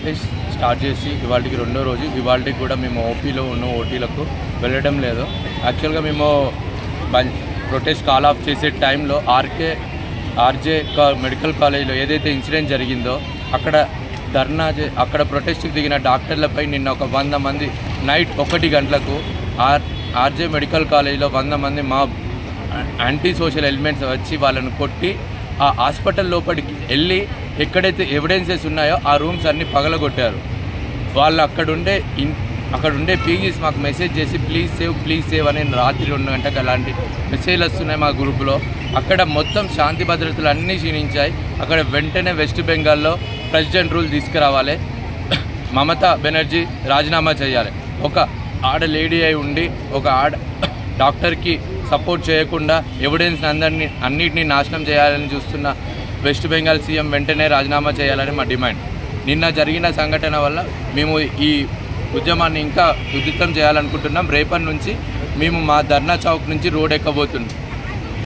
Protest start చేసి ఇవాళకి రెండో రోజు. ఇవాళకి కూడా మేము ఓపీలో ఉన్న ఓటీలకు వెళ్ళడం లేదు. యాక్చువల్గా మేము ప్రొటెస్ట్ కాల్ ఆఫ్ చేసే టైంలో ఆర్జే మెడికల్ కాలేజ్లో ఏదైతే ఇన్సిడెంట్ జరిగిందో అక్కడ ప్రొటెస్ట్కి దిగిన డాక్టర్లపై నిన్న ఒక 100 మంది నైట్ 1 గంటలకు ఆర్జే మెడికల్ కాలేజ్లో 100 మంది మా యాంటీ సోషల్ ఎలిమెంట్స్ వచ్చి వాళ్ళను కొట్టి ఆ హాస్పిటల్ లోపలికి వెళ్ళి ఎక్కడైతే ఎవిడెన్సెస్ ఉన్నాయో ఆ రూమ్స్ అన్నీ పగలగొట్టారు. వాళ్ళు అక్కడుండే పీజీస్ మాకు మెసేజ్ చేసి ప్లీజ్ సేవ్ అని రాత్రి 2 గంటలకు అలాంటి మెసేజ్లు వస్తున్నాయి మా గ్రూపులో. అక్కడ మొత్తం శాంతి భద్రతలు అన్నీ క్షీణించాయి. అక్కడ వెంటనే వెస్ట్ బెంగాల్లో ప్రెసిడెంట్ రూల్ తీసుకురావాలి, మమతా బెనర్జీ రాజీనామా చేయాలి. ఒక లేడీ అయి ఉండి ఒక డాక్టర్కి సపోర్ట్ చేయకుండా ఎవిడెన్స్ అన్నిటినీ నాశనం చేయాలని చూస్తున్న వెస్ట్ బెంగాల్ సీఎం వెంటనే రాజీనామా చేయాలని మా డిమాండ్. నిన్న జరిగిన సంఘటన వల్ల మేము ఈ ఉద్యమాన్ని ఇంకా ఉధృతం చేయాలనుకుంటున్నాం. రేపటి నుంచి మేము మా ధర్నా చౌక్ నుంచి రోడ్ ఎక్కబోతున్నాం.